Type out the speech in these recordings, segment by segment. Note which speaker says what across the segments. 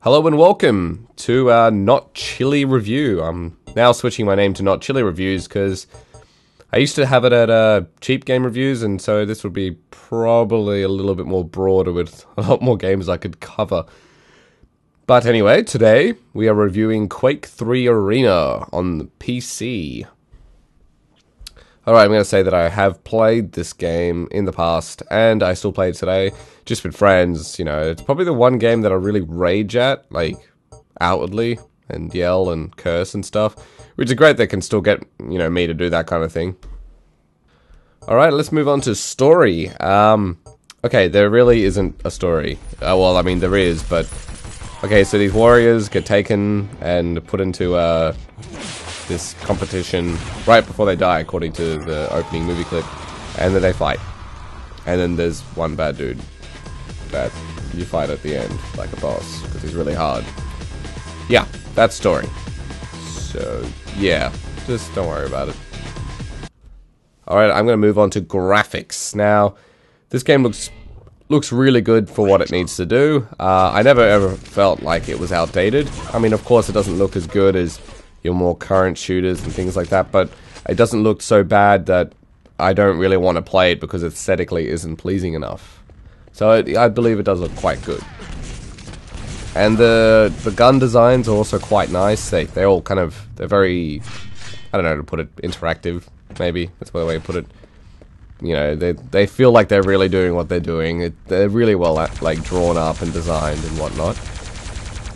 Speaker 1: Hello and welcome to Not Chilly Review. I'm now switching my name to Not Chilly Reviews because I used to have it at Cheap Game Reviews, and so this would be probably a little bit more broader with a lot more games I could cover. But anyway, today we are reviewing Quake 3 Arena on the PC. Alright, I'm going to say that I have played this game in the past, and I still play it today, just with friends. You know, it's probably the one game that I really rage at, like, outwardly, and yell and curse and stuff, which is great they can still get, you know, me to do that kind of thing. Alright, let's move on to story. Okay, there really isn't a story. Well, I mean, there is, but... Okay, so these warriors get taken and put into, this competition right before they die, according to the opening movie clip, and then they fight. And then there's one bad dude that you fight at the end, like a boss, because he's really hard. Yeah, that's story. So, yeah, just don't worry about it. Alright, I'm going to move on to graphics. Now, this game looks really good for what it needs to do. I never ever felt like it was outdated. I mean, of course, it doesn't look as good as your more current shooters and things like that, but it doesn't look so bad that I don't really want to play it because aesthetically it isn't pleasing enough. So I believe it does look quite good. And the gun designs are also quite nice. They're all kind of, they're very, I don't know how to put it, interactive, maybe, that's the way to put it. You know, they feel like they're really doing what they're doing. They're really well like drawn up and designed and whatnot.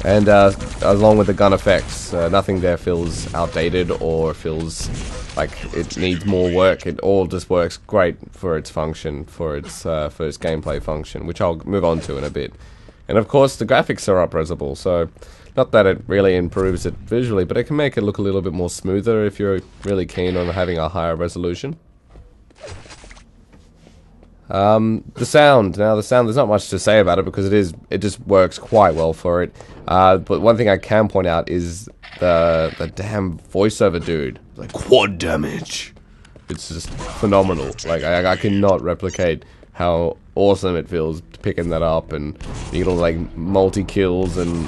Speaker 1: And along with the gun effects, nothing there feels outdated or feels like it needs more work. It all just works great for its function, for its gameplay function, which I'll move on to in a bit. And of course, the graphics are up-resable, so not that it really improves it visually, but it can make it look a little bit more smoother if you're really keen on having a higher resolution. The sound. Now, the sound, there's not much to say about it because it just works quite well for it. But one thing I can point out is the damn voiceover dude. Like, quad damage. It's just phenomenal. Like, I cannot replicate how awesome it feels picking that up, and you get all like multi-kills and,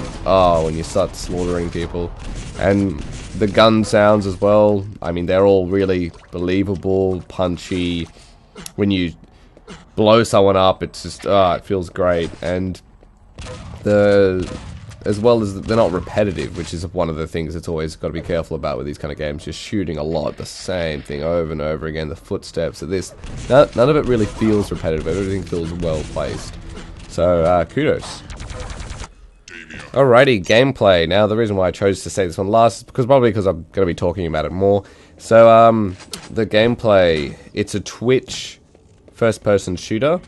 Speaker 1: when you start slaughtering people. And the gun sounds as well, I mean, they're all really believable, punchy. When you blow someone up, it's just, it feels great. And as well as they're not repetitive, which is one of the things that's always got to be careful about with these kind of games, just shooting a lot, the same thing over and over again, the footsteps of this, none of it really feels repetitive, everything feels well placed. So, kudos. Alrighty, gameplay. Now, the reason why I chose to say this one last is probably because I'm going to be talking about it more. So, the gameplay, it's a Twitch first-person shooter.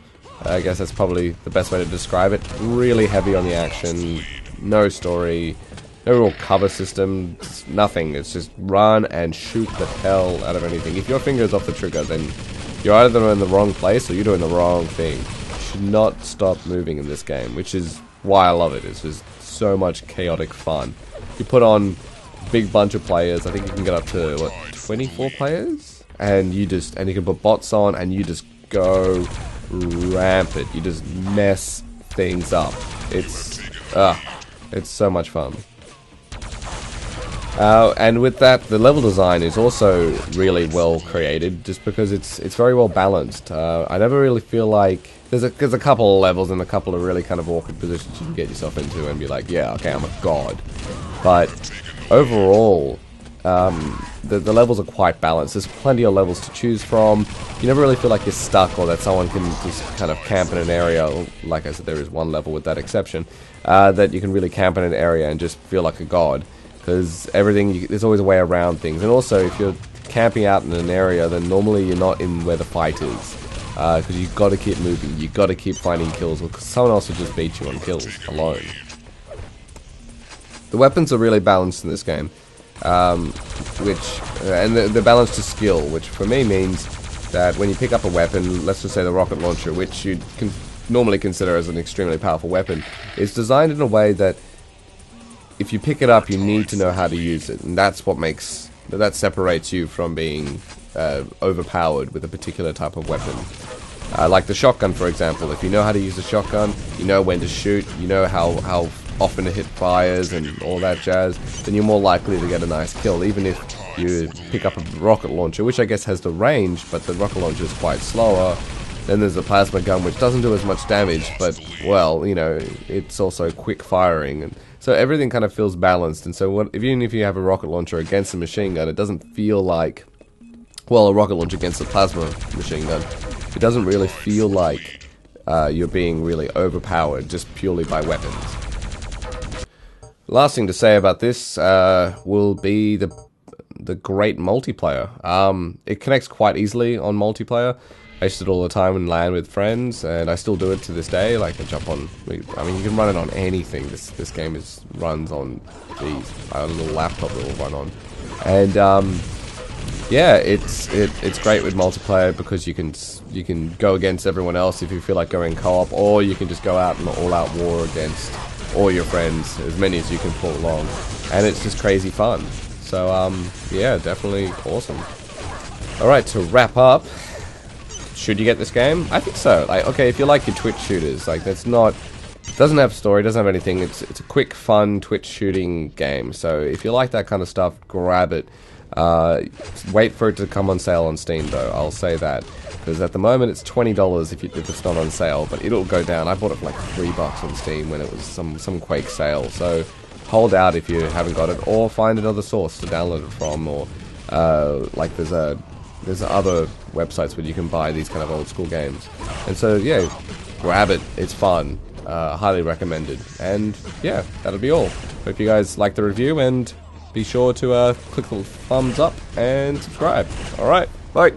Speaker 1: I guess that's probably the best way to describe it. Really heavy on the action, no story, no real cover system, nothing. It's just run and shoot the hell out of anything. If your finger is off the trigger, then you're either in the wrong place or you're doing the wrong thing. You should not stop moving in this game, which is why I love it. It's just so much chaotic fun. You put on a big bunch of players, I think you can get up to, what, 24 players? And you can put bots on and you just go rampant. You just mess things up. It's so much fun. And with that, the level design is also really well created, just because it's very well balanced. I never really feel like there's a couple of levels and a couple of really kind of awkward positions you can get yourself into and be like, yeah, okay, I'm a god. But overall, the levels are quite balanced. There's plenty of levels to choose from. You never really feel like you're stuck or that someone can just kind of camp in an area. Like I said, there is one level with that exception, that you can really camp in an area and just feel like a god. Because there's always a way around things. And also, if you're camping out in an area, then normally you're not in where the fight is. Because you've got to keep moving, you've got to keep finding kills, because someone else will just beat you on kills alone. The weapons are really balanced in this game. And they're balanced to skill, which for me means that when you pick up a weapon, let's just say the rocket launcher, which you'd normally consider as an extremely powerful weapon, it's designed in a way that if you pick it up, you need to know how to use it, and that separates you from being overpowered with a particular type of weapon. Like the shotgun, for example. If you know how to use the shotgun, you know when to shoot, you know how often hit fires and all that jazz, then you're more likely to get a nice kill, even if you pick up a rocket launcher, which I guess has the range, but the rocket launcher is quite slower. Then there's the plasma gun, which doesn't do as much damage, but, well, you know, it's also quick firing, and so everything kind of feels balanced. And so even if you have a rocket launcher against a machine gun, it doesn't feel like, well, a rocket launcher against a plasma machine gun, it doesn't really feel like you're being really overpowered just purely by weapons. Last thing to say about this will be the great multiplayer. It connects quite easily on multiplayer. I used to do it all the time in LAN with friends, and I still do it to this day. Like, I jump on, I mean, you can run it on anything. This game runs on, geez, a little laptop that will run on. And yeah, it's great with multiplayer because you can go against everyone else if you feel like going co-op, or you can just go out in an all-out war against all your friends, as many as you can pull along, and it's just crazy fun. So yeah, definitely awesome. All right, to wrap up. Should you get this game? I think so. Like, okay, if you like your Twitch shooters, like doesn't have story, doesn't have anything. It's a quick, fun Twitch shooting game. So if you like that kind of stuff, grab it. Wait for it to come on sale on Steam, though. I'll say that, because at the moment it's $20 if it's not on sale, but it'll go down. I bought it for like $3 on Steam when it was some Quake sale. So hold out if you haven't got it, or find another source to download it from, or like there's other websites where you can buy these kind of old school games. And so, yeah, grab it. It's fun. Highly recommended. And, yeah, that'll be all. Hope you guys like the review, and be sure to click the thumbs up and subscribe. Alright, bye!